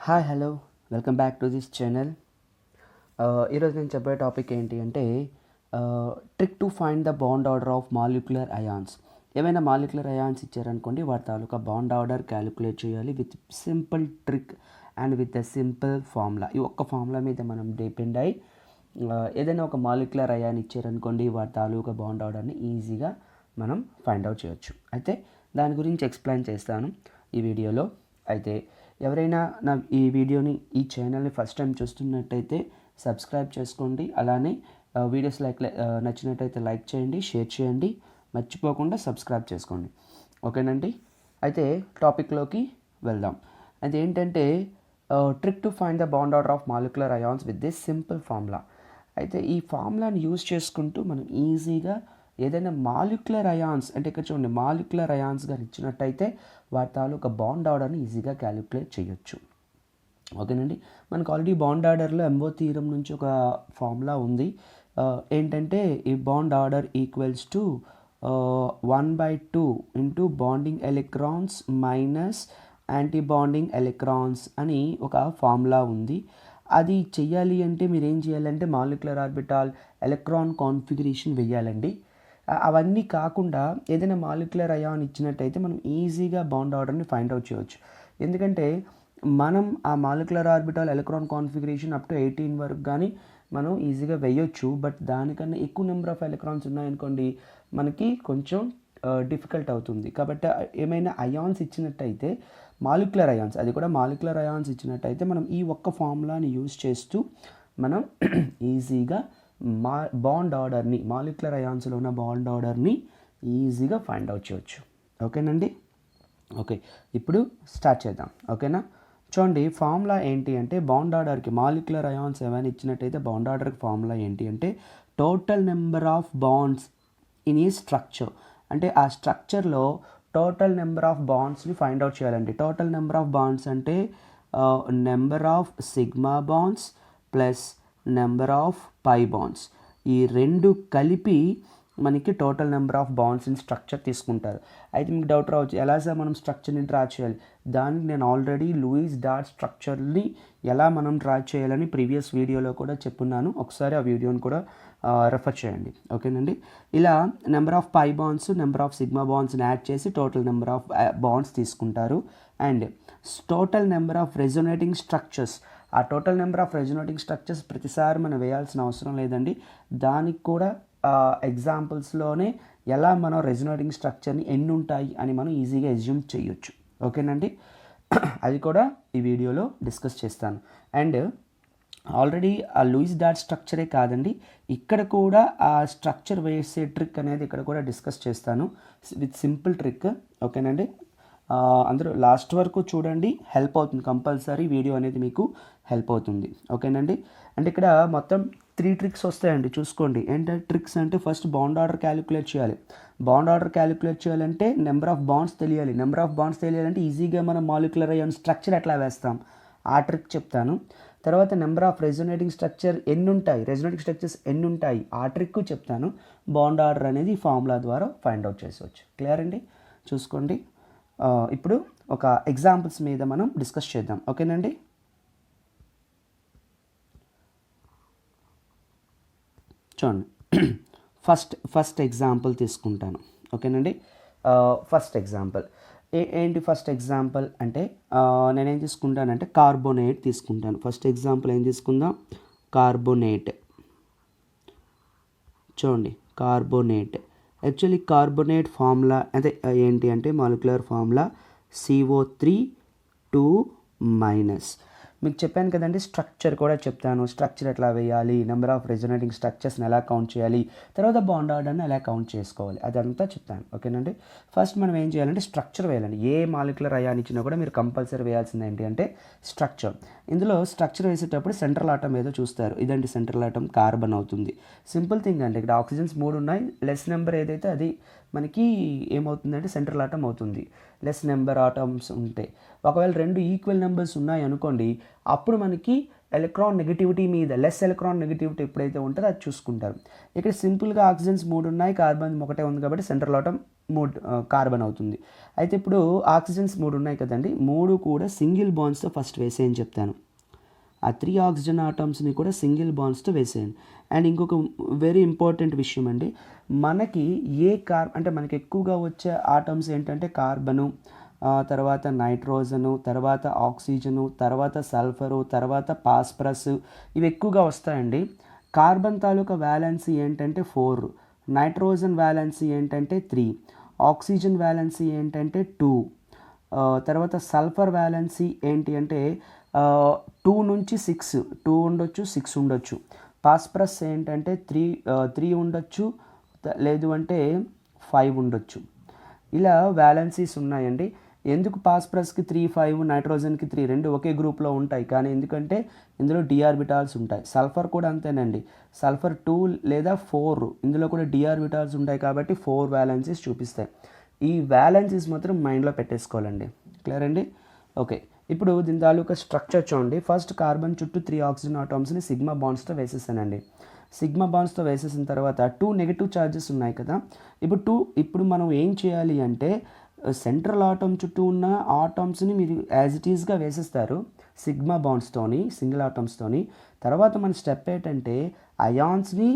Hi hello welcome back to this channel. ఈరోజు నేను చెప్పే టాపిక్ ఏంటి అంటే trick to find the bond order of molecular ions. ఏమైనా మాలిక్యులర్ అయాన్స్ ఇచ్చారనుకోండి, వాటి తాలూకా బాండ్ ఆర్డర్ క్యాలిక్యులేట్ చేయాలి with simple trick and with the simple formula. ఈ ఒక్క ఫార్ములా మీద మనం డిపెండ్ అయ్యి ఏదైనా ఒక మాలిక్యులర్ అయాన్ ఇచ్చారనుకోండి, వాటి తాలూకా బాండ్ ఆర్డర్ని ఈజీగా మనం ఫైండ్ అవుట్ చేయొచ్చు. అయితే దాని గురించి ఎక్స్ప్లెయిన్ చేస్తాను ఈ వీడియోలో. అయితే ఎవరైనా నా ఈ వీడియోని, ఈ ఛానల్ని ఫస్ట్ టైం చూస్తున్నట్టయితే సబ్స్క్రైబ్ చేసుకోండి. అలానే వీడియోస్ నచ్చినట్టయితే లైక్ చేయండి, షేర్ చేయండి, మర్చిపోకుండా సబ్స్క్రైబ్ చేసుకోండి. ఓకేనండి. అయితే టాపిక్లోకి వెళ్దాం. అది ఏంటంటే trick to find the bond order of molecular ions with this simple formula. అయితే ఈ ఫార్ములాని యూజ్ చేసుకుంటూ మనం ఈజీగా ఏదైనా మాలిక్యులర్ అయాన్స్, అంటే ఇక్కడ చూడండి మాలిక్యులర్ అయాన్స్ గారు ఇచ్చినట్టయితే వాటి తాలూకా బాండ్ ఆర్డర్ని ఈజీగా క్యాలిక్యులేట్ చేయొచ్చు. ఓకేనండి. మనకు ఆల్రెడీ బాండ్ ఆర్డర్లో ఎంఓ థీరం నుంచి ఒక ఫార్ములా ఉంది. ఏంటంటే ఈ bond order equals to 1/2 into bonding electrons minus anti bonding electrons అని ఒక ఫార్ములా ఉంది. అది చెయ్యాలి అంటే మీరు ఏం చేయాలంటే మాలిక్యులర్ ఆర్బిటాల్ ఎలక్ట్రాన్ కాన్ఫిగరేషన్ వెయ్యాలండి. అవన్నీ కాకుండా ఏదైనా మాలిక్యులర్ అయాన్ ఇచ్చినట్టయితే మనం ఈజీగా బాండ్ ఆర్డర్ని ఫైండ్ అవుట్ చేయవచ్చు. ఎందుకంటే మనం ఆ molecular orbital electron configuration up to 18 వరకు కానీ మనం ఈజీగా వేయొచ్చు. బట్ దానికన్నా ఎక్కువ నెంబర్ ఆఫ్ ఎలక్ట్రాన్స్ ఉన్నాయనుకోండి, మనకి కొంచెం డిఫికల్ట్ అవుతుంది. కాబట్టి ఏమైనా అయాన్స్ ఇచ్చినట్టయితే, మాలిక్యులర్ అయాన్స్, అది కూడా మాలిక్యులర్ అయాన్స్ ఇచ్చినట్టయితే మనం ఈ ఒక్క ఫార్ములాని యూజ్ చేస్తూ మనం ఈజీగా బాండ్ ఆర్డర్ని, మాలిక్యులర్ అయాన్స్లో ఉన్న బాండ్ ఆర్డర్ని ఈజీగా ఫైండ్ అవుట్ చేయొచ్చు. ఓకేనండి. ఓకే, ఇప్పుడు స్టార్ట్ చేద్దాం. ఓకేనా. చూడండి ఫార్ములా ఏంటి అంటే, బాండ్ ఆర్డర్కి మాలిక్యులర్ అయాన్స్ ఏమైనా ఇచ్చినట్టయితే బాండ్ ఆర్డర్కి ఫార్ములా ఏంటి అంటే total number of bonds in ఈ స్ట్రక్చర్. అంటే ఆ స్ట్రక్చర్లో టోటల్ నెంబర్ ఆఫ్ బాండ్స్ని ఫైండ్ అవుట్ చేయాలండి. టోటల్ నెంబర్ ఆఫ్ బాండ్స్ అంటే number of sigma bonds plus number of pi bonds, ఈ రెండు కలిపి మనకి total number of bonds in structure తీసుకుంటారు. అయితే మీకు డౌట్ రావచ్చు, ఎలా సార్ మనం స్ట్రక్చర్ని డ్రా చేయాలి? దానికి నేను ఆల్రెడీ లూయిస్ డాట్ స్ట్రక్చర్ని ఎలా మనం డ్రా చేయాలని ప్రీవియస్ వీడియోలో కూడా చెప్పున్నాను. ఒకసారి ఆ వీడియోని కూడా రెఫర్ చేయండి. ఓకేనండి. ఇలా number of pi bonds, number of sigma బాండ్స్ని యాడ్ చేసి టోటల్ నెంబర్ ఆఫ్ బాండ్స్ తీసుకుంటారు. And total number of resonating structures, ఆ total number of resonating structures ప్రతిసారి మనం వేయాల్సిన అవసరం లేదండి. దానికి కూడా ఎగ్జాంపుల్స్లోనే ఎలా మనం రెజోనేటింగ్ స్ట్రక్చర్ని ఎన్ని ఉంటాయి అని మనం ఈజీగా ఎజ్యూమ్ చేయొచ్చు. ఓకేనండి. అది కూడా ఈ వీడియోలో డిస్కస్ చేస్తాను. అండ్ ఆల్రెడీ ఆ లూయిస్ డాట్ స్ట్రక్చరే కాదండి, ఇక్కడ కూడా ఆ స్ట్రక్చర్ వేసే ట్రిక్ అనేది ఇక్కడ కూడా డిస్కస్ చేస్తాను విత్ సింపుల్ ట్రిక్. ఓకేనండి. అందరూ లాస్ట్ వరకు చూడండి, హెల్ప్ అవుతుంది. కంపల్సరీ వీడియో అనేది మీకు హెల్ప్ అవుతుంది. ఓకేనండి. అంటే ఇక్కడ మొత్తం 3 ట్రిక్స్ వస్తాయండి, చూసుకోండి. ఏంటంటే ట్రిక్స్ అంటే ఫస్ట్ బాండ్ ఆర్డర్ క్యాలిక్యులేట్ చేయాలి. బాండ్ ఆర్డర్ క్యాలిక్యులేట్ చేయాలంటే నెంబర్ ఆఫ్ బాండ్స్ తెలియాలి. నెంబర్ ఆఫ్ బాండ్స్ తెలియాలంటే ఈజీగా మనం మాలిక్యులర్ అయాన్ స్ట్రక్చర్ ఎట్లా వేస్తాం ఆ ట్రిక్ చెప్తాను. తర్వాత నెంబర్ ఆఫ్ రెజోనేటింగ్ స్ట్రక్చర్ ఎన్ని ఉంటాయి, రెజోనేటింగ్ స్ట్రక్చర్స్ ఎన్ని ఉంటాయి ఆ ట్రిక్ చెప్తాను. బాండ్ ఆర్డర్ అనేది ఫార్ములా ద్వారా ఫైండ్ అవుట్ చేసేవచ్చు. క్లియర్ అండి. చూసుకోండి. ఇప్పుడు ఒక ఎగ్జాంపుల్స్ మీద మనం డిస్కస్ చేద్దాం. ఓకేనండి. చూడండి, ఫస్ట్ ఎగ్జాంపుల్ తీసుకుంటాను. ఓకేనండి. ఫస్ట్ ఎగ్జాంపుల్ ఏంటి? ఫస్ట్ ఎగ్జాంపుల్ అంటే నేనేం తీసుకుంటానంటే కార్బోనేట్ తీసుకుంటాను. ఫస్ట్ ఎగ్జాంపుల్ ఏం తీసుకుందాం? కార్బోనేట్. చూడండి, కార్బోనేట్. యాక్చువల్లీ కార్బోనేట్ ఫార్ములా అదే ఏంటి అంటే మాలిక్యులర్ ఫార్ములా CO3 మీకు చెప్పాను కదండి. స్ట్రక్చర్ కూడా చెప్తాను, స్ట్రక్చర్ ఎట్లా వేయాలి, నెంబర్ ఆఫ్ రెజోనేటింగ్ స్ట్రక్చర్స్ని ఎలా కౌంట్ చేయాలి, తర్వాత బాండ్ ఆర్డర్ని ఎలా కౌంట్ చేసుకోవాలి, అదంతా చెప్తాను. ఓకేనండి. ఫస్ట్ మనం ఏం చేయాలంటే స్ట్రక్చర్ వేయాలండి. ఏ మాలిక్యులర్ అయాన్ ఇచ్చినా కూడా మీరు కంపల్సరీ వేయాల్సింది ఏంటి అంటే స్ట్రక్చర్. ఇందులో స్ట్రక్చర్ వేసేటప్పుడు సెంట్రల్ ఆటమ్ ఏదో చూస్తారు. ఇదండి సెంట్రల్ ఆటమ్, కార్బన్ అవుతుంది. సింపుల్ థింగ్ అండి. ఇక్కడ ఆక్సిజన్స్ 3 ఉన్నాయి. లెస్ నెంబర్ ఏదైతే అది మనకి ఏమవుతుందంటే సెంట్రల్ ఆటమ్ అవుతుంది. లెస్ నెంబర్ ఆటమ్స్ ఉంటే, ఒకవేళ 2 ఈక్వల్ నెంబర్స్ ఉన్నాయి అనుకోండి, అప్పుడు మనకి ఎలక్ట్రాన్ నెగిటివిటీ మీద లెస్ ఎలక్ట్రాన్ నెగిటివిటీ ఎప్పుడైతే ఉంటుందో అది చూసుకుంటారు. ఇక్కడ సింపుల్గా ఆక్సిజన్స్ 3 ఉన్నాయి, కార్బన్ ఒకటే ఉంది కాబట్టి సెంట్రల్ ఆటమ్ కార్బన్ అవుతుంది. అయితే ఇప్పుడు ఆక్సిజన్స్ 3 ఉన్నాయి కదండి, 3 కూడా సింగిల్ బాండ్స్తో ఫస్ట్ వేసేయని చెప్తాను. ఆ 3 ఆక్సిజన్ ఆటమ్స్ని కూడా సింగిల్ బాండ్స్తో వేసేయండి. అండ్ ఇంకొక వెరీ ఇంపార్టెంట్ విషయం అండి, మనకి అంటే మనకి ఎక్కువగా వచ్చే ఆటమ్స్ ఏంటంటే కార్బను, తర్వాత నైట్రోజను, తర్వాత ఆక్సిజను, తర్వాత సల్ఫరు, తర్వాత ఫాస్ఫరస్, ఇవి ఎక్కువగా వస్తాయండి. కార్బన్ తాలూకా వ్యాలెన్సీ ఏంటంటే 4, నైట్రోజన్ వ్యాలెన్సీ ఏంటంటే 3, ఆక్సిజన్ వ్యాలెన్సీ ఏంటంటే 2, తర్వాత సల్ఫర్ వ్యాలెన్సీ ఏంటి అంటే 2 నుంచి 6, 2 ఉండొచ్చు, 6 ఉండొచ్చు. ఫాస్ఫరస్ ఏంటంటే 3 ఉండొచ్చు, లేదు అంటే 5 ఉండొచ్చు. ఇలా వ్యాలెన్సీస్ ఉన్నాయండి. ఎందుకు ఫాస్ఫరస్కి 3, 5, నైట్రోజన్కి 3 రెండు ఒకే గ్రూప్లో ఉంటాయి, కానీ ఎందుకంటే ఇందులో డి ఆర్బిటాల్స్ ఉంటాయి. సల్ఫర్ కూడా అంతేనండి, సల్ఫర్ 2 లేదా 4, ఇందులో కూడా డి ఆర్బిటాల్స్ ఉంటాయి కాబట్టి 4 వ్యాలెన్సీస్ చూపిస్తాయి. ఈ వ్యాలెన్సీస్ మాత్రం మైండ్లో పెట్టేసుకోవాలండి. క్లియర్ అండి? ఓకే, ఇప్పుడు దీని తాలూకా స్ట్రక్చర్ చూడండి. ఫస్ట్ కార్బన్ చుట్టూ 3 ఆక్సిజన్ ఆటమ్స్ని సిగ్మా బాండ్స్తో వేసేసానండి. సిగ్మా బాండ్స్తో వేసేసిన తర్వాత 2 నెగిటివ్ ఛార్జెస్ ఉన్నాయి కదా, ఇప్పుడు మనం ఏం చేయాలి అంటే సెంట్రల్ ఆటమ్ చుట్టూ ఉన్న ఆటమ్స్ని మీరు యాజ్ ఇట్ ఈస్గా వేసేస్తారు సిగ్మా బాండ్స్తోని, సింగిల్ ఆటమ్స్తోని. తర్వాత మన స్టెప్ ఏంటంటే అయాన్స్ని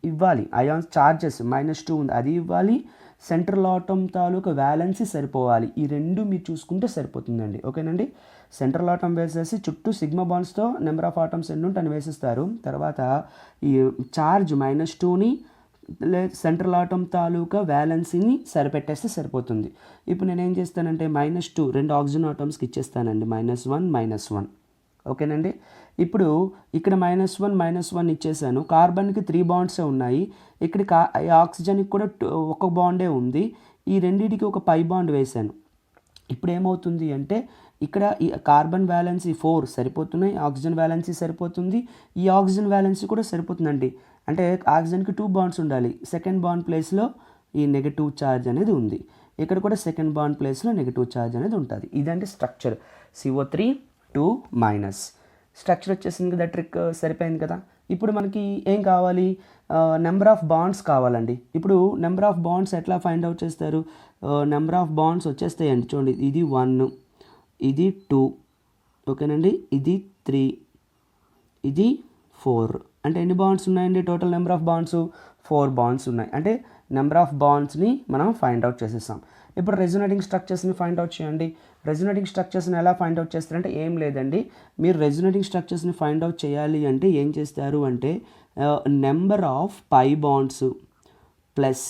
ఇవ్వాలి. అయాన్స్ ఛార్జెస్ -2 ఉంది, అది ఇవ్వాలి. సెంట్రల్ ఆటమ్ తాలూకా వ్యాలెన్సీ సరిపోవాలి. ఈ రెండు మీరు చూసుకుంటే సరిపోతుందండి. ఓకేనండి? సెంట్రల్ ఆటమ్ వేసేసి చుట్టూ సిగ్మా బాండ్స్తో నెంబర్ ఆఫ్ ఆటమ్స్ ఎన్ని ఉంటే అని వేసేస్తారు. తర్వాత ఈ ఛార్జ్ -2ని సెంట్రల్ ఆటమ్ తాలూకా వ్యాలెన్సీని సరిపెట్టేస్తే సరిపోతుంది. ఇప్పుడు నేనేం చేస్తానంటే -2 రెండు ఆక్సిజన్ ఆటమ్స్కి ఇచ్చేస్తానండి, -1 -1. ఓకేనండి? ఇప్పుడు ఇక్కడ -1 ఇచ్చేసాను. కార్బన్కి 3 బాండ్సే ఉన్నాయి, ఇక్కడ ఆక్సిజన్కి కూడా ఒక బాండే ఉంది. ఈ రెండింటికి ఒక పై బాండ్ వేశాను. ఇప్పుడు ఏమవుతుంది అంటే ఇక్కడ ఈ కార్బన్ వ్యాలెన్సీ 4 సరిపోతున్నాయి, ఆక్సిజన్ వ్యాలెన్సీ సరిపోతుంది, ఈ ఆక్సిజన్ వ్యాలెన్సీ కూడా సరిపోతుందండి. అంటే ఆక్సిజన్కి 2 బాండ్స్ ఉండాలి, సెకండ్ బాండ్ ప్లేస్లో ఈ నెగటివ్ ఛార్జ్ అనేది ఉంది. ఇక్కడ కూడా సెకండ్ బాండ్ ప్లేస్లో నెగటివ్ ఛార్జ్ అనేది ఉంటుంది. ఇదంటే స్ట్రక్చర్ CO3 2- స్ట్రక్చర్ వచ్చేసింది కదా, ట్రిక్ సరిపోయింది కదా. ఇప్పుడు మనకి ఏం కావాలి, నెంబర్ ఆఫ్ బాండ్స్ కావాలండి. ఇప్పుడు నెంబర్ ఆఫ్ బాండ్స్ ఎట్లా ఫైండ్ అవుట్ చేస్తారు, నెంబర్ ఆఫ్ బాండ్స్ వచ్చేస్తాయండి. చూడండి, ఇది 1, ఇది 2, ఓకేనండి, ఇది 3, ఇది 4. అంటే ఎన్ని బాండ్స్ ఉన్నాయండి total number of bonds? 4 bonds ఉన్నాయి. అంటే నెంబర్ ఆఫ్ బాండ్స్ని మనం ఫైండ్ అవుట్ చేసేసాం. ఇప్పుడు రెజొనేటింగ్ స్ట్రక్చర్స్ని ఫైండ్ అవుట్ చేయండి. రెజొనేటింగ్ స్ట్రక్చర్స్ని ఎలా ఫైండ్ అవుట్ చేస్తారంటే ఏం లేదండి, మీరు రెజొనేటింగ్ స్ట్రక్చర్స్ని ఫైండ్ అవుట్ చేయాలి అంటే ఏం చేస్తారు అంటే number of pi bonds plus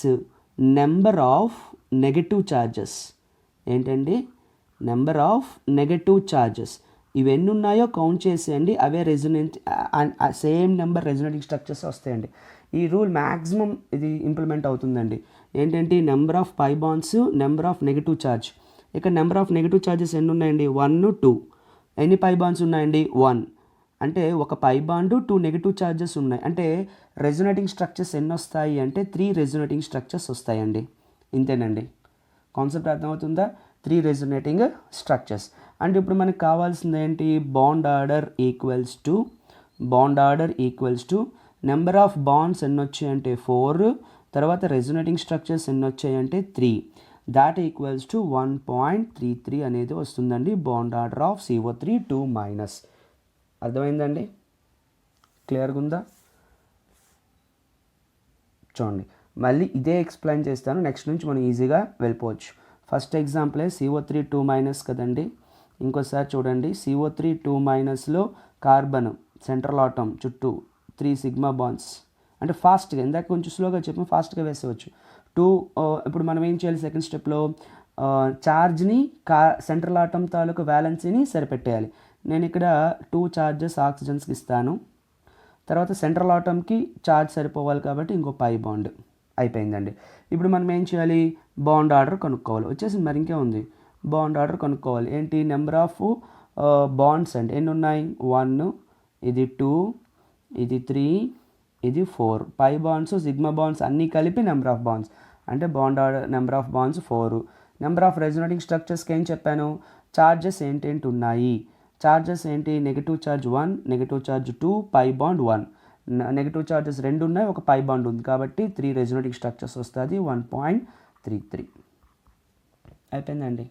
number of negative charges. ఏంటండి? నెంబర్ ఆఫ్ నెగటివ్ ఛార్జెస్ ఇవన్నీ ఉన్నాయో కౌంట్ చేసేయండి, అవే సేమ్ నెంబర్ రెజొనేటింగ్ స్ట్రక్చర్స్ వస్తాయండి. ఈ రూల్ మ్యాక్సిమం ఇది ఇంప్లిమెంట్ అవుతుందండి. ఏంటంటే number of pi bonds, number of negative charge. ఇక్కడ నెంబర్ ఆఫ్ నెగటివ్ ఛార్జెస్ ఎన్ని ఉన్నాయండి? 1 2. ఎన్ని పై బాండ్స్ ఉన్నాయండి? 1. అంటే ఒక పై బాండ్ 2 నెగటివ్ ఛార్జెస్ ఉన్నాయి. అంటే రెజొనేటింగ్ స్ట్రక్చర్స్ ఎన్ని వస్తాయి అంటే 3 రెజొనేటింగ్ స్ట్రక్చర్స్ వస్తాయండి. ఇంతేనండి, కాన్సెప్ట్ అర్థమవుతుందా? 3 రెజొనేటింగ్ స్ట్రక్చర్స్. అంటే ఇప్పుడు మనకు కావాల్సింది ఏంటి? Bond order equals to number of bonds ఎన్ని వచ్చాయంటే 4, తర్వాత రెజొనేటింగ్ స్ట్రక్చర్స్ ఎన్ని వచ్చాయంటే 3. దాట్ ఈక్వల్స్ టు 1.33 అనేది వస్తుందండి బాండ్ ఆర్డర్ ఆఫ్ CO3 2-. అర్థమైందండి? క్లియర్గా ఉందా? చూడండి, మళ్ళీ ఇదే ఎక్స్ప్లెయిన్ చేస్తాను, నెక్స్ట్ నుంచి మనం ఈజీగా వెళ్ళిపోవచ్చు. ఫస్ట్ ఎగ్జాంపులే CO3 2- కదండి. ఇంకోసారి చూడండి, CO3 2-లో కార్బన్ సెంట్రల్ ఆటమ్ చుట్టూ 3 సిగ్మా బాండ్స్. అంటే ఫాస్ట్గా, ఇందాక కొంచెం స్లోగా చెప్పాము, ఫాస్ట్గా వేసేవచ్చు. ఇప్పుడు మనం ఏం చేయాలి సెకండ్ స్టెప్లో, ఛార్జ్ని సెంట్రల్ ఆటమ్ తాలూకు వ్యాలెన్సీని సరిపెట్టేయాలి. నేను ఇక్కడ 2 ఛార్జెస్ ఆక్సిజన్స్కి ఇస్తాను. తర్వాత సెంట్రల్ ఆటమ్కి ఛార్జ్ సరిపోవాలి కాబట్టి ఇంకో పై బాండ్. అయిపోయిందండి. ఇప్పుడు మనం ఏం చేయాలి? బాండ్ ఆర్డర్ కనుక్కోవాలి. వచ్చేసి మరి ఇంకే ఉంది, బాండ్ ఆర్డర్ కనుక్కోవాలి. ఏంటి? నెంబర్ ఆఫ్ బాండ్స్ అండి ఎన్ని ఉన్నాయి? 1, ఇది 2, ఇది 3, ఇది 4. పై బాండ్స్, సిగ్మా బాండ్స్ అన్నీ కలిపి నెంబర్ ఆఫ్ బాండ్స్. అంటే bond order number of bonds 4. Number of resonating స్ట్రక్చర్స్కి ఏం చెప్పాను? ఛార్జెస్ ఏంటేంటి ఉన్నాయి? చార్జెస్ ఏంటి, negative charge 1, negative charge 2, pi bond 1. Negative charges 2 ఉన్నాయి, ఒక పై బాండ్ ఉంది కాబట్టి 3 రెజోనేటింగ్ స్ట్రక్చర్స్ వస్తుంది, 1.33. అయిపోయిందండి.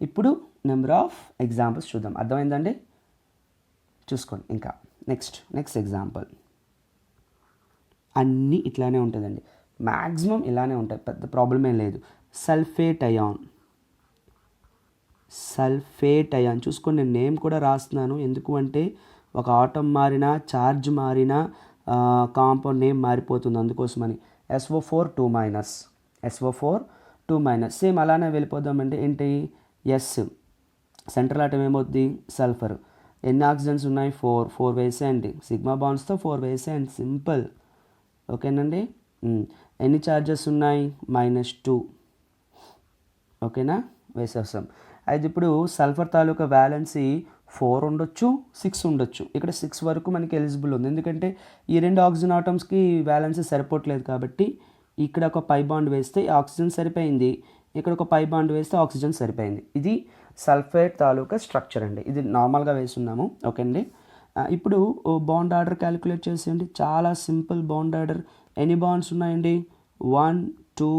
ఇప్పుడు నెంబర్ ఆఫ్ ఎగ్జాంపుల్స్ చూద్దాం. అర్థమైందండి? చూసుకోండి. ఇంకా నెక్స్ట్ ఎగ్జాంపుల్ అన్నీ ఇట్లానే ఉంటుందండి, మ్యాక్సిమం ఇలానే ఉంటాయి, పెద్ద ప్రాబ్లమే లేదు. సల్ఫేట్ అయాన్ చూసుకోండి, నేను నేమ్ కూడా రాస్తున్నాను, ఎందుకు అంటే ఒక ఆటం మారినా ఛార్జ్ మారినా కాంపౌండ్ నేమ్ మారిపోతుంది, అందుకోసమని. SO4 2 మైనస్ సేమ్ అలానే వెళ్ళిపోదామండి. ఏంటి, ఎస్ సెంట్రల్ ఆటం ఏమవుద్ది, సల్ఫర్. ఎన్ని ఆక్సిజన్స్ ఉన్నాయి, 4 వేసేయండి, సిగ్మా బాండ్స్తో 4 వేసేయండి, సింపుల్. ఓకేనండి. ఎన్ని ఛార్జెస్ ఉన్నాయి, -2. ఓకేనా, వేసేస్తాం. అయితే ఇప్పుడు సల్ఫర్ తాలూకా వ్యాలెన్సీ 4 ఉండొచ్చు, 6 ఉండొచ్చు. ఇక్కడ 6 వరకు మనకి ఎలిజిబుల్ ఉంది, ఎందుకంటే ఈ 2 ఆక్సిజన్ ఆటమ్స్కి వ్యాలెన్సీ సరిపోవట్లేదు కాబట్టి ఇక్కడ ఒక పై బాండ్ వేస్తే ఆక్సిజన్ సరిపోయింది, ఇక్కడ ఒక పై బాండ్ వేస్తే ఆక్సిజన్ సరిపోయింది. ఇది సల్ఫేట్ తాలూకా స్ట్రక్చర్ అండి, ఇది నార్మల్గా వేస్తున్నాము. ఓకే అండి. ఇప్పుడు బాండ్ ఆర్డర్ క్యాలిక్యులేట్ చేసేయండి, చాలా సింపుల్ బాండ్ ఆర్డర్. ఎన్ని బాండ్స్ ఉన్నాయండి, 1 2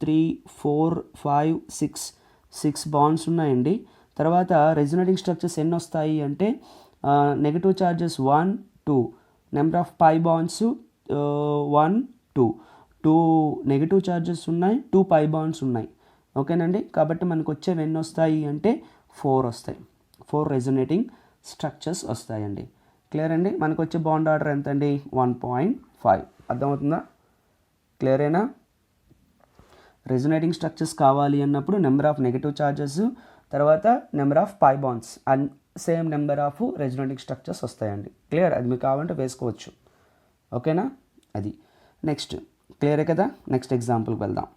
3 4 5 6 బాండ్స్ ఉన్నాయండి. తర్వాత రెజోనేటింగ్ స్ట్రక్చర్స్ ఎన్ని వస్తాయి అంటే negative charges 1 2, number of pi bonds 1 2 negative charges ఉన్నాయి, 2 పై బాండ్స్ ఉన్నాయి. ఓకేనండి. కాబట్టి మనకు వచ్చేవి ఎన్ని వస్తాయి అంటే 4 వస్తాయి, 4 రెజోనేటింగ్ స్ట్రక్చర్స్ వస్తాయండి. క్లియర్ అండి. మనకు వచ్చే బాండ్ ఆర్డర్ ఎంత అండి, 1.5. అర్థమవుతుందా, క్లియరేనా? రెజోనేటింగ్ స్ట్రక్చర్స్ కావాలి అన్నప్పుడు నెంబర్ ఆఫ్ నెగిటివ్ ఛార్జెస్, తర్వాత number of pi bonds and same number of resonating structures వస్తాయండి. క్లియర్, అది మీకు కావాలంటే వేసుకోవచ్చు. ఓకేనా, అది నెక్స్ట్. క్లియరే కదా. నెక్స్ట్ ఎగ్జాంపుల్కి వెళ్దాం.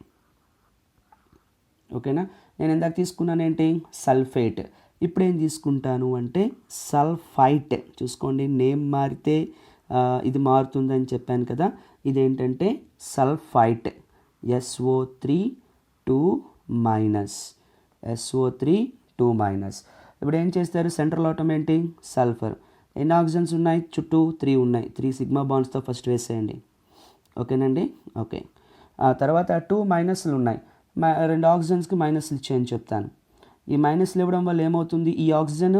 ఓకేనా, నేను ఇందాక తీసుకున్నాను ఏంటి, సల్ఫేట్. ఇప్పుడు ఏం తీసుకుంటాను అంటే సల్ఫైట్. చూసుకోండి, నేమ్ మారితే ఇది మారుతుందని చెప్పాను కదా, ఇదేంటంటే sulphite. SO3 2 minus, SO3 2 minus. ఇప్పుడు ఏం చేస్తారు, సెంట్రల్ ఆటం ఏంటి, సల్ఫర్. ఎన్ని ఆక్సిజన్స్ ఉన్నాయి, చుట్టూ 3 ఉన్నాయి, 3 సిగ్మా బాండ్స్తో ఫస్ట్ వేసేయండి. ఓకేనండి. ఓకే, తర్వాత 2 మైనస్లు ఉన్నాయి, 2 ఆక్సిజన్స్కి మైనస్లు ఇచ్చేయని చెప్తాను. ఈ మైనస్లు ఇవ్వడం వల్ల ఏమవుతుంది, ఈ ఆక్సిజన్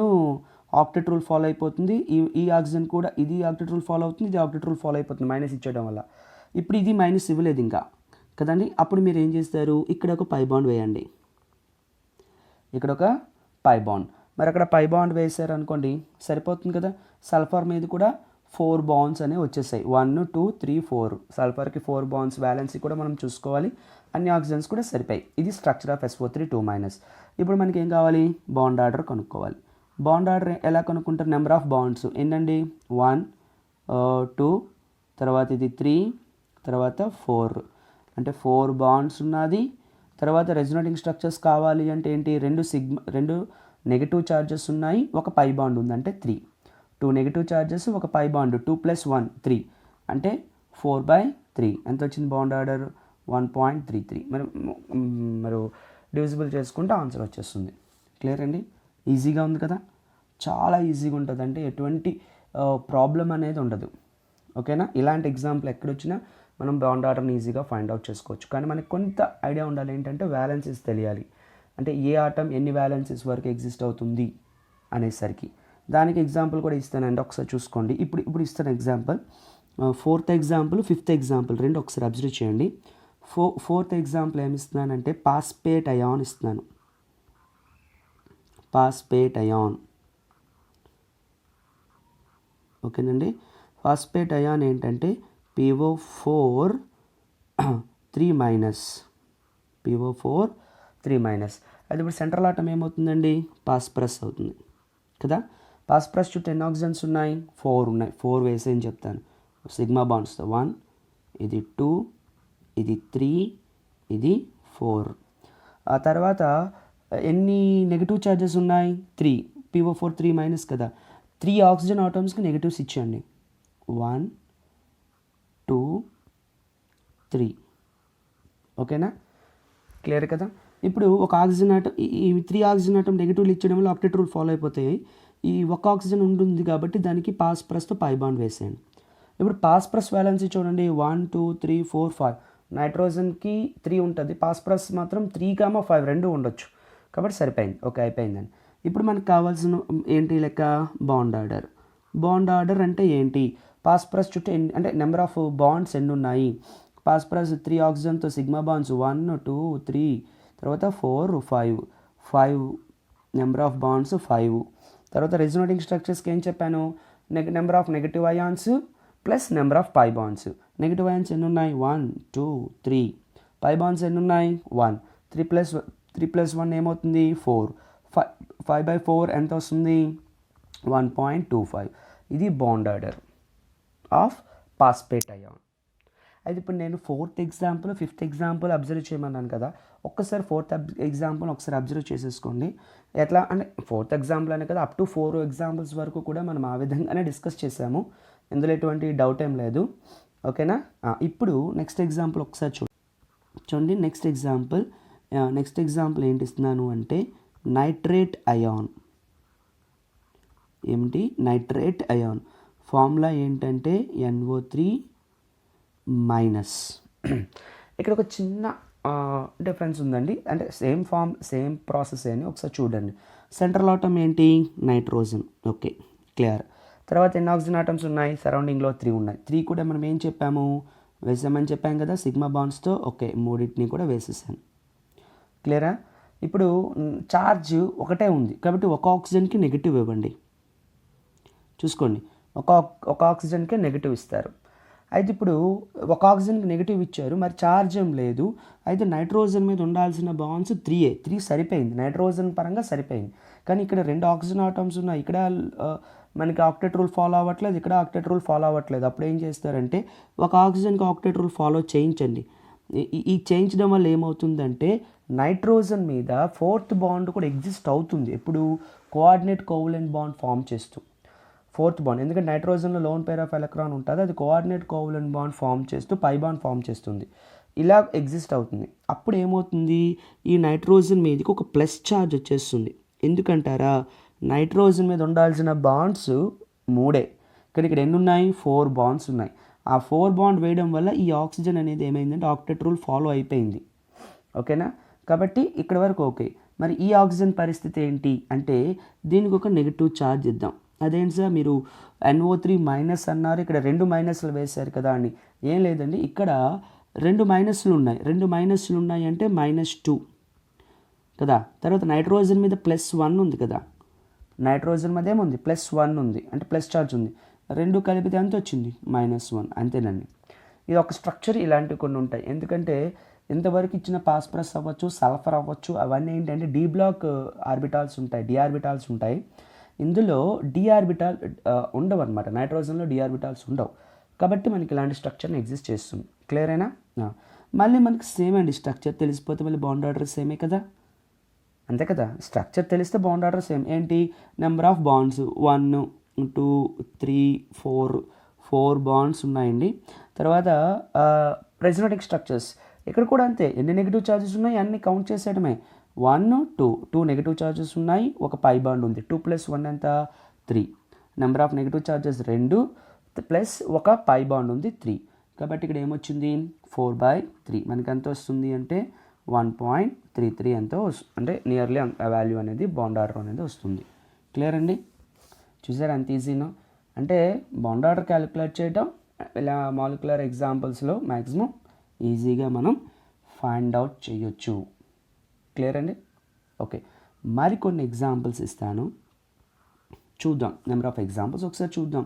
ఆక్టెట్ రూల్ ఫాలో అయిపోతుంది, ఈ ఆక్సిజన్ కూడా ఇది ఆక్టెట్ రూల్ ఫాలో అవుతుంది, ఇది ఆక్టెట్ రూల్ ఫాలో అయిపోతుంది మైనస్ ఇచ్చేయడం వల్ల. ఇప్పుడు ఇది మైనస్ ఇవ్వలేదు ఇంకా కదండి, అప్పుడు మీరు ఏం చేస్తారు, ఇక్కడ ఒక పై బాండ్ వేయండి, ఇక్కడ ఒక పై బాండ్. మరి అక్కడ పై బాండ్ వేసారు అనుకోండి, సరిపోతుంది కదా. సల్ఫర్ మీద కూడా 4 బాండ్స్ అనేవి వచ్చేసాయి, 1 2 3 4. సల్ఫర్కి 4 బాండ్స్ వ్యాలెన్సీ కూడా మనం చూసుకోవాలి, అన్ని ఆక్సిజన్స్ కూడా సరిపోయి. ఇది స్ట్రక్చర్ ఆఫ్ SO3 2 మైనస్. ఇప్పుడు మనకి ఏం కావాలి, బాండ్ ఆర్డర్ కనుక్కోవాలి. బాండ్ ఆర్డర్ ఎలా కనుక్కుంటారు, నెంబర్ ఆఫ్ బాండ్స్ ఎన్నండి, 1 2, తర్వాత ఇది 3, తర్వాత 4, అంటే 4 బాండ్స్ ఉన్నది. తర్వాత రెజోనేటింగ్ స్ట్రక్చర్స్ కావాలి అంటే ఏంటి, 2 నెగిటివ్ ఛార్జెస్ ఉన్నాయి, ఒక పై బాండ్ ఉంది అంటే 3. 2 నెగిటివ్ ఛార్జెస్, ఒక పై బాండ్, 2 + 1 3, అంటే 4/3. ఎంత వచ్చింది బాండ్ ఆర్డర్, 1.33. మరి డివిజిబుల్ చేసుకుంటే ఆన్సర్ వచ్చేస్తుంది. క్లియర్ అండి, ఈజీగా ఉంది కదా, చాలా ఈజీగా ఉంటుంది, అంటే ఎటువంటి ప్రాబ్లం అనేది ఉండదు. ఓకేనా. ఇలాంటి ఎగ్జాంపుల్ ఎక్కడొచ్చినా మనం బాండ్ ఆర్డర్ని ఈజీగా ఫైండ్ అవుట్ చేసుకోవచ్చు. కానీ మనకి కొంత ఐడియా ఉండాలి, ఏంటంటే వ్యాలెన్సీస్ తెలియాలి, అంటే ఏ ఆటం ఎన్ని వ్యాలెన్సీస్ వరకు ఎగ్జిస్ట్ అవుతుంది అనేసరికి. దానికి ఎగ్జాంపుల్ కూడా ఇస్తానండి, ఒకసారి చూసుకోండి. ఇప్పుడు ఇస్తాను example. 4th example, 5th example రెండు ఒకసారి అబ్జర్వ్ చేయండి. 4th ఎగ్జాంపుల్ ఏమి ఇస్తున్నానంటే పాస్పేట్ అయాన్ ఇస్తున్నాను. పాస్పేట్ అయాన్, ఓకేనండి. ఫాస్ఫేట్ అయాన్ ఏంటంటే PO4 3 మైనస్, PO4 3 మైనస్. అది ఇప్పుడు సెంట్రల్ ఆటం ఏమవుతుందండి, పాస్పరస్ అవుతుంది కదా. పాస్పరస్ చుట్టూ ఎన్ని ఆక్సిజన్స్ ఉన్నాయి, 4 ఉన్నాయి, 4 వేసేయని చెప్తాను సిగ్మా బాండ్స్తో. 1, ఇది 2, ఇది 3, ఇది 4. ఆ తర్వాత ఎన్ని నెగిటివ్ ఛార్జెస్ ఉన్నాయి, 3. PO4 3 మైనస్ కదా, 3 ఆక్సిజన్ ఆటమ్స్కి నెగిటివ్స్ ఇచ్చేయండి, 1 2 3. ఓకేనా, క్లియర్ కదా. ఇప్పుడు ఒక ఆక్సిజన్ ఆటం ఈ 3 ఆక్సిజన్ ఆటం నెగిటివ్లు ఇచ్చడం వల్ల ఆక్టేట్ రూల్ ఫాలో అయిపోతాయి. ఈ ఒక ఆక్సిజన్ ఉంటుంది కాబట్టి దానికి పాస్పరస్తో పై బాండ్ వేసేయండి. ఇప్పుడు పాస్పరస్ వ్యాలెన్సీ చూడండి 1 2 3 4 5. నైట్రోజన్కి 3 ఉంటుంది, పాస్పరస్ మాత్రం 3, 5 రెండు ఉండొచ్చు కాబట్టి సరిపోయింది. ఓకే, అయిపోయిందండి. ఇప్పుడు మనకు కావాల్సిన ఏంటి లెక్క బాండ్ ఆర్డర్. బాండ్ ఆర్డర్ అంటే ఏంటి? పాస్పరస్ చుట్టూ అంటే నెంబర్ ఆఫ్ బాండ్స్ ఎన్ని ఉన్నాయి? పాస్పరస్ 3 ఆక్సిజన్తో సిగ్మా బాండ్స్ 1 2 3, తర్వాత 4 5 5 నెంబర్ ఆఫ్ బాండ్స్ 5. తర్వాత రెజోనేటింగ్ స్ట్రక్చర్స్కి ఏం చెప్పాను? Number of negative ions plus number of pi bonds. Negative ions ఎన్ని ఉన్నాయి? 1 2 3. పై బాండ్స్ ఎన్ని ఉన్నాయి? 1. 3+1 ఏమవుతుంది? 4. 5/4 ఎంత వస్తుంది? 1.25. ఇది bond order of phosphate ion. అయితే ఇప్పుడు నేను 4th example 5th example observe చేయమన్నాను కదా, ఒక్కసారి 4th ఎగ్జాంపుల్ ఒకసారి అబ్జర్వ్ చేసేసుకోండి. ఎట్లా అంటే 4th ఎగ్జాంపుల్ అనే కదా, అప్ టు 4 ఎగ్జాంపుల్స్ వరకు కూడా మనం ఆ విధంగానే డిస్కస్ చేసాము, ఇందులో ఎటువంటి డౌట్ ఏం లేదు. ఓకేనా? ఇప్పుడు నెక్స్ట్ ఎగ్జాంపుల్ ఒకసారి చూడండి. నెక్స్ట్ ఎగ్జాంపుల్ ఏంటి ఇస్తున్నాను అంటే నైట్రేట్ అయాన్. ఏమిటి? Nitrate ion. ఫార్ములా ఏంటంటే NO3-. ఇక్కడ ఒక చిన్న డిఫరెన్స్ ఉందండి, అంటే సేమ్ ప్రాసెస్ అని ఒకసారి చూడండి. సెంట్రల్ ఆటమ్ ఏంటి? నైట్రోజన్. Okay, clear. తర్వాత ఎన్ని ఆక్సిజన్ ఆటమ్స్ ఉన్నాయి? సరౌండింగ్లో 3 ఉన్నాయి. 3 కూడా మనం ఏం చెప్పాము? వేసామని చెప్పాం కదా సిగ్మా బాండ్స్తో. ఓకే, మూడింటిని కూడా వేసేసాను. క్లియరా? ఇప్పుడు ఛార్జ్ ఒకటే ఉంది కాబట్టి ఒక ఆక్సిజన్కి నెగిటివ్ ఇవ్వండి. చూసుకోండి, ఒక ఆక్సిజన్కే నెగిటివ్ ఇస్తారు. అయితే ఇప్పుడు ఒక ఆక్సిజన్కి నెగిటివ్ ఇచ్చారు, మరి ఛార్జ్ ఏం లేదు. అయితే నైట్రోజన్ మీద ఉండాల్సిన బాండ్స్ 3 సరిపోయింది, నైట్రోజన్ పరంగా సరిపోయింది. కానీ ఇక్కడ 2 ఆక్సిజన్ ఆటమ్స్ ఉన్నాయి, ఇక్కడ మనకి ఆక్టేట్ రూల్ ఫాలో అవ్వట్లేదు, ఇక్కడ ఆక్టేట్ రూల్ ఫాలో అవ్వట్లేదు. అప్పుడు ఏం చేస్తారంటే ఒక ఆక్సిజన్కి ఆక్టేట్ రూల్ ఫాలో చేయించండి. ఈ చేయించడం వల్ల ఏమవుతుందంటే నైట్రోజన్ మీద 4th బాండ్ కూడా ఎగ్జిస్ట్ అవుతుంది. ఎప్పుడు? కోఆర్డినేట్ కోవలెంట్ బాండ్ ఫామ్ చేస్తూ 4th బాండ్, ఎందుకంటే నైట్రోజన్లో లోన్ పేర్ ఆఫ్ ఎలక్ట్రాన్ ఉంటుంది, అది కోఆర్డినేట్ కోవలెంట్ బాండ్ ఫామ్ చేస్తూ పై బాండ్ ఫామ్ చేస్తుంది, ఇలా ఎగ్జిస్ట్ అవుతుంది. అప్పుడు ఏమవుతుంది? ఈ నైట్రోజన్ మీదకి ఒక ప్లస్ ఛార్జ్ వచ్చేస్తుంది. ఎందుకంటారా? నైట్రోజన్ మీద ఉండాల్సిన బాండ్స్ 3, కానీ ఇక్కడ ఎన్ని ఉన్నాయి? 4 బాండ్స్ ఉన్నాయి. ఆ 4 బాండ్ వేయడం వల్ల ఈ ఆక్సిజన్ అనేది ఏమైందంటే ఆక్టేట్ రూల్ ఫాలో అయిపోయింది. ఓకేనా? కాబట్టి ఇక్కడ వరకు ఓకే. మరి ఈ ఆక్సిజన్ పరిస్థితి ఏంటి అంటే దీనికి ఒక నెగిటివ్ ఛార్జ్ ఇద్దాం. అదేంటి సార్ మీరు NO3- అన్నారు, ఇక్కడ 2 మైనస్లు వేశారు కదా అని. ఏం లేదండి, ఇక్కడ 2 మైనస్లు ఉన్నాయి. 2 మైనస్లు ఉన్నాయి అంటే -2 కదా. తర్వాత నైట్రోజన్ మీద +1 ఉంది కదా, నైట్రోజన్ మీద ఏముంది? +1 ఉంది, అంటే ప్లస్ ఛార్జ్ ఉంది. 2 కలిపితే ఎంత వచ్చింది? -1. అంతేనండి. ఇది ఒక స్ట్రక్చర్, ఇలాంటివి కొన్ని ఉంటాయి. ఎందుకంటే ఇంతవరకు ఇచ్చిన పాస్పరస్ అవ్వచ్చు, సల్ఫర్ అవ్వచ్చు, అవన్నీ ఏంటంటే డి బ్లాక్ ఆర్బిటాల్స్ ఉంటాయి, డి ఆర్బిటాల్స్ ఉంటాయి. ఇందులో డి ఆర్బిటాల్ ఉండవు అనమాట, నైట్రోజన్లో డి ఆర్బిటాల్స్ ఉండవు. కాబట్టి మనకి ఇలాంటి స్ట్రక్చర్ని ఎగ్జిస్ట్ చేస్తుంది. క్లియర్ అయినా? మళ్ళీ మనకి సేమ్ అండి, స్ట్రక్చర్ తెలిసిపోతే మళ్ళీ బాండ్ ఆర్డర్ సేమే కదా, అంతే కదా. స్ట్రక్చర్ తెలిస్తే బాండ్ ఆర్డర్ సేమ్. ఏంటి? నెంబర్ ఆఫ్ బాండ్స్ 1 2 3 4 బాండ్స్ ఉన్నాయండి. తర్వాత రెజోనేటింగ్ స్ట్రక్చర్స్ ఇక్కడ కూడా అంతే, ఎన్ని నెగిటివ్ ఛార్జెస్ ఉన్నాయి అన్ని కౌంట్ చేసేయడమే. 1 2 నెగిటివ్ ఛార్జెస్ ఉన్నాయి, ఒక పై బాండ్ ఉంది. 2 + 1 ఎంత? 3. Number of negative charges 2 plus ఒక పై బాండ్ ఉంది 3. కాబట్టి ఇక్కడ ఏమొచ్చింది? 4/3. మనకి ఎంత వస్తుంది అంటే 1.33 ఎంతో అంటే నియర్లీ వాల్యూ అనేది బాండ్ ఆర్డర్ అనేది వస్తుంది. క్లియర్ అండి? చూసారా ఎంత ఈజీనో? అంటే బాండ్ ఆర్డర్ క్యాలిక్యులేట్ చేయడం ఇలా మాలిక్యులర్ ఎగ్జాంపుల్స్లో మ్యాక్సిమం ఈజీగా మనం ఫైండ్ అవుట్ చేయొచ్చు. క్లియర్ అండి? ఓకే, మరికొన్ని ఎగ్జాంపుల్స్ ఇస్తాను, చూద్దాం. నెంబర్ ఆఫ్ ఎగ్జాంపుల్స్ ఒకసారి చూద్దాం.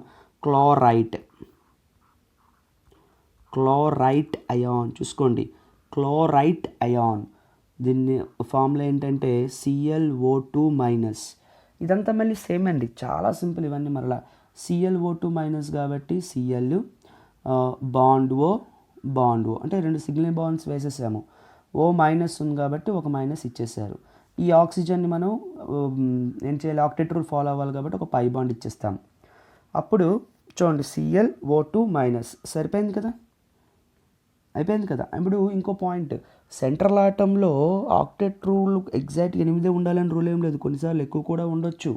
క్లోరైట్ అయాన్ చూసుకోండి. క్లోరైట్ అయాన్, దీన్ని ఫార్ములా ఏంటంటే ClO2-. ఇదంతా మళ్ళీ సేమ్ అండి, చాలా సింపుల్ ఇవన్నీ. మరలా ClO2- కాబట్టి Cl బాండ్ O అంటే 2 సిగ్నల్ బాండ్స్ వేసేసాము. O- ఉంది కాబట్టి ఒక మైనస్ ఇచ్చేసారు. ఈ ఆక్సిజన్ని మనం ఏం చేయాలి? ఆక్టేట్ రూల్ ఫాలో అవ్వాలి కాబట్టి ఒక పై బాండ్ ఇచ్చేస్తాం. అప్పుడు చూడండి ClO2- సరిపోయింది కదా. అయిపోయింది కదా. ఇప్పుడు ఇంకో పాయింట్, సెంట్రల్ ఆటంలో ఆక్టెట్ రూల్ ఎగ్జాక్ట్గా 8 ఉండాలని రూల్ ఏం లేదు, కొన్నిసార్లు ఎక్కువ కూడా ఉండొచ్చు.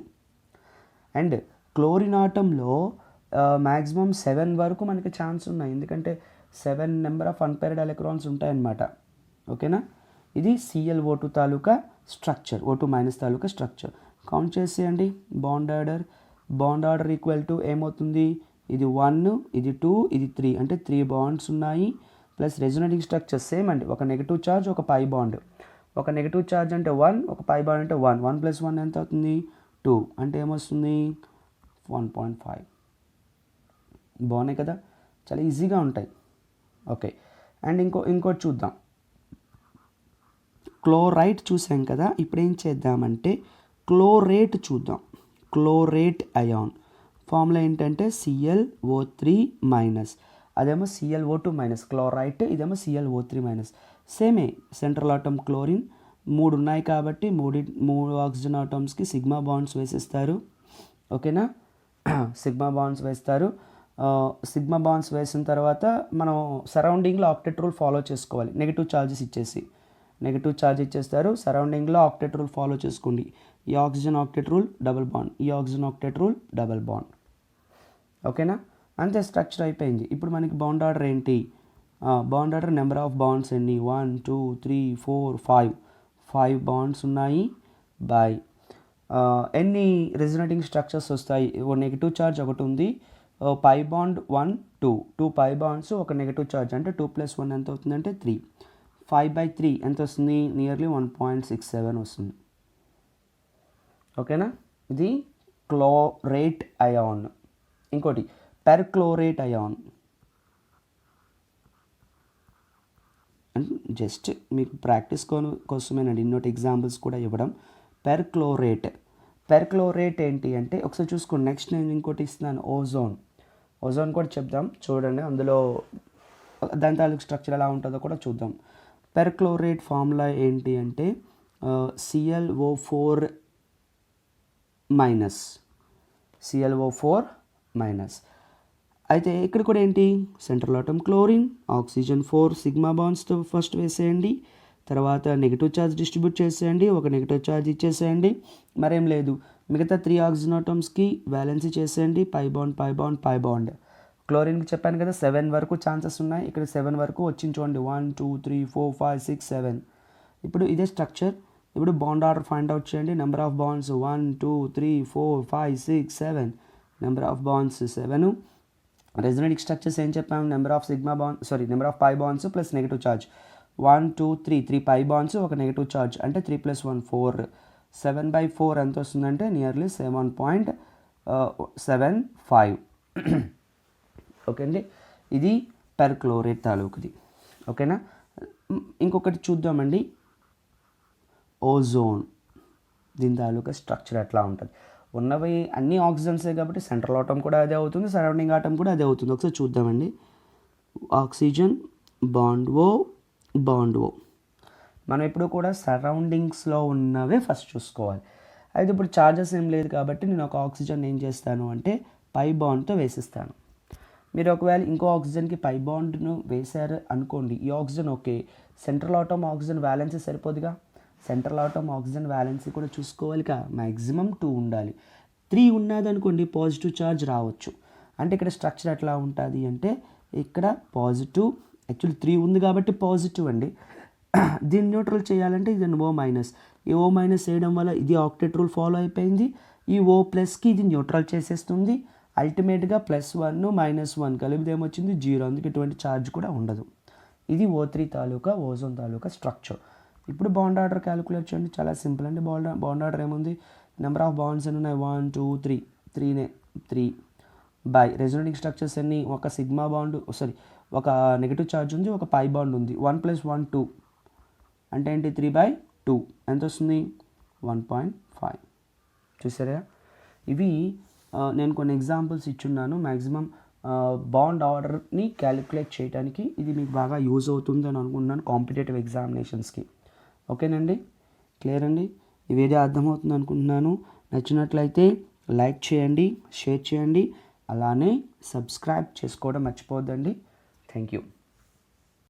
అండ్ క్లోరిన్ ఆటంలో మ్యాక్సిమం 7 వరకు మనకి ఛాన్స్ ఉన్నాయి, ఎందుకంటే 7 నెంబర్ ఆఫ్ అన్పేర్డ్ ఎలక్ట్రాన్స్ ఉంటాయన్నమాట. ఓకేనా. ఇది ClO2 తాలూకా స్ట్రక్చర్, O2 మైనస్ తాలూకా స్ట్రక్చర్. కౌంట్ చేసేయండి. బాండ్ ఆర్డర్ ఈక్వల్ టు ఏమవుతుంది, ఇది 1, ఇది 2, ఇది 3, అంటే 3 బాండ్స్ ఉన్నాయి. ప్లస్ రెజోనేటింగ్ స్ట్రక్చర్ సేమ్ అండి, ఒక నెగిటివ్ ఛార్జ్, ఒక పై బాండ్. ఒక నెగిటివ్ ఛార్జ్ అంటే 1, ఒక పై బాండ్ అంటే 1. 1 + 1 ఎంత అవుతుంది, 2, అంటే ఏమొస్తుంది 1.5. బాగున్నాయి కదా, చాలా ఈజీగా ఉంటాయి. ఓకే. అండ్ ఇంకోటి చూద్దాం. క్లోరైట్ చూసాం కదా, ఇప్పుడు ఏం చేద్దామంటే క్లోరేట్ చూద్దాం. క్లోరేట్ అయాన్ ఫార్ములా ఏంటంటే ClO3-, అదేమో ClO2-. క్లోరైట్, ఇదేమో ClO3-. సేమే, సెంట్రల్ ఆటమ్ క్లోరిన్ 3 ఉన్నాయి కాబట్టి 3 ఆక్సిజన్ ఆటమ్స్కి సిగ్మా బాండ్స్ వేసేస్తారు. ఓకేనా. సిగ్మా బాండ్స్ వేస్తారు. సిగ్మా బాండ్స్ వేసిన తర్వాత మనం సరౌండింగ్లో ఆక్టెట్ రూల్ ఫాలో చేసుకోవాలి. నెగిటివ్ ఛార్జెస్ ఇచ్చేస్తారు. సరౌండింగ్లో ఆక్టెట్ రూల్ ఫాలో చేసుకోండి. ఈ oxygen octet rule double bond, ఈ oxygen octet rule double bond. ఓకేనా. అంతే, స్ట్రక్చర్ అయిపోయింది. ఇప్పుడు మనకి బాండ్ ఆర్డర్ ఏంటి, bond order number of bonds ఎన్ని, 1 2 3 4 5 బాండ్స్ ఉన్నాయి. బై ఎన్ని రెజోనేటింగ్ స్ట్రక్చర్స్ వస్తాయి, ఒక నెగిటివ్ ఛార్జ్ ఒకటి ఉంది, పై బాండ్ 1 2 పై బాండ్స్, ఒక నెగిటివ్ ఛార్జ్, అంటే 2 + 1 ఎంత అవుతుందంటే 3. 5/3 ఎంత వస్తుంది, నియర్లీ 1.67 వస్తుంది. ఓకేనా. ఇది క్లోరేట్ అయాన్. ఇంకోటి పెర్క్లోరేట్ అయాన్. జస్ట్ మీకు ప్రాక్టీస్ కోసమేనండి, ఇన్నోటి ఎగ్జాంపుల్స్ కూడా ఇవ్వడం. పెర్క్లోరేట్ ఏంటి అంటే ఒకసారి చూసుకోండి. నెక్స్ట్ నేను ఇంకోటి ఇస్తున్నాను, ఓజోన్ కూడా చెప్దాం చూడండి. అందులో దాని తాలూకు స్ట్రక్చర్ ఎలా ఉంటుందో కూడా చూద్దాం. పెర్క్లోరేట్ ఫార్ములా ఏంటి అంటే ClO4-. అయితే ఇక్కడ కూడా ఏంటి, central atom chlorine, oxygen 4 sigma బాండ్స్తో ఫస్ట్ వేసేయండి. తర్వాత నెగిటివ్ ఛార్జ్ డిస్ట్రిబ్యూట్ చేసేయండి, ఒక నెగిటివ్ ఛార్జ్ ఇచ్చేసేయండి. మరేం లేదు, మిగతా 3 ఆక్సిజన్ ఆటమ్స్కి వ్యాలెన్సీ చేసేయండి, పై బాండ్. క్లోరిన్కి చెప్పాను కదా 7 వరకు ఛాన్సెస్ ఉన్నాయి, ఇక్కడ 7 వరకు వచ్చింది చూడండి, 1 2 3 4 5 6 7. ఇప్పుడు ఇదే స్ట్రక్చర్. ఇప్పుడు బాండ్ ఆర్డర్ ఫైండ్ అవుట్ చేయండి. Number of bonds 1 2 3 4 5 6 7. Number of bonds 7. Resonating structures ఏం చెప్పాము, number of pi bonds plus negative charge 1 2 3 pi bonds, ఒక నెగిటివ్ ఛార్జ్, అంటే 3 + 1 4. 7/4 ఎంత వస్తుందంటే నియర్లీ 7.75. ఓకే అండి, ఇది పెర్క్లోరేట్ తాలూకుది. ఓకేనా. ఇంకొకటి చూద్దామండి, ఓజోన్. దీని తాలూకా స్ట్రక్చర్ ఎట్లా ఉంటుంది, ఉన్నవి అన్ని ఆక్సిజన్సే కాబట్టి సెంట్రల్ ఆటమ్ కూడా అదే అవుతుంది, సరౌండింగ్ ఆటమ్ కూడా అదే అవుతుంది. ఒకసారి చూద్దామండి. Oxygen bond O. మనం ఎప్పుడు కూడా సరౌండింగ్స్లో ఉన్నవే ఫస్ట్ చూసుకోవాలి. అయితే ఇప్పుడు ఛార్జెస్ ఏం లేదు కాబట్టి నేను ఒక ఆక్సిజన్ ఏం చేస్తాను అంటే పై బాండ్తో వేసిస్తాను. మీరు ఒకవేళ ఇంకో ఆక్సిజన్కి పై బాండ్ను వేశారు అనుకోండి, ఈ oxygen okay, central atom oxygen valency సరిపోదుగా, సెంట్రల్ ఆటమ్ ఆక్సిజన్ వ్యాలెన్సీ కూడా చూసుకోవాలిగా, మ్యాక్సిమం 2 ఉండాలి. 3 ఉన్నదనుకోండి పాజిటివ్ ఛార్జ్ రావచ్చు. అంటే ఇక్కడ స్ట్రక్చర్ ఎట్లా ఉంటుంది అంటే ఇక్కడ పాజిటివ్, యాక్చువల్లీ 3 ఉంది కాబట్టి పాజిటివ్ అండి. దీన్ని న్యూట్రల్ చేయాలంటే ఇది O-. ఈ O- వేయడం వల్ల ఇది ఆక్టెట్ రూల్ ఫాలో అయిపోయింది. ఈ O+కి ఇది న్యూట్రల్ చేసేస్తుంది. అల్టిమేట్గా +1 -1 కలిపితే ఏమొచ్చింది 0, అందుకే ఎటువంటి ఛార్జ్ కూడా ఉండదు. ఇది O3 తాలూకా ఓజోన్ తాలూకా స్ట్రక్చర్. ఇప్పుడు బాండ్ ఆర్డర్ క్యాలిక్యులేట్ చేయండి, చాలా సింపుల్ అండి. బాండ్ ఆర్డర్ ఏముంది, నెంబర్ ఆఫ్ బాండ్స్ ఎన్ని ఉన్నాయి, 1 2 3 బై రెజోనేటింగ్ స్ట్రక్చర్స్ ఎన్ని, ఒక సిగ్మా బాండ్ ఒక నెగిటివ్ ఛార్జ్ ఉంది, ఒక పై బాండ్ ఉంది. 1 + 1 2 అంటే ఏంటి, 3/2 ఎంత వస్తుంది 1.5. చూసారా. ఇవి నేను కొన్ని ఎగ్జాంపుల్స్ ఇచ్చున్నాను. మ్యాక్సిమం బాండ్ ఆర్డర్ని క్యాలిక్యులేట్ చేయడానికి ఇది మీకు బాగా యూజ్ అవుతుంది అని అనుకుంటున్నాను కాంపిటేటివ్ ఎగ్జామినేషన్స్కి. ఓకేనండి, క్లియర్ అండి. ఈ వీడియో అర్థమవుతుంది అనుకుంటున్నాను. నచ్చినట్లయితే లైక్ చేయండి, షేర్ చేయండి, అలానే సబ్స్క్రైబ్ చేసుకోవడం మర్చిపోవద్దండి. Thank you.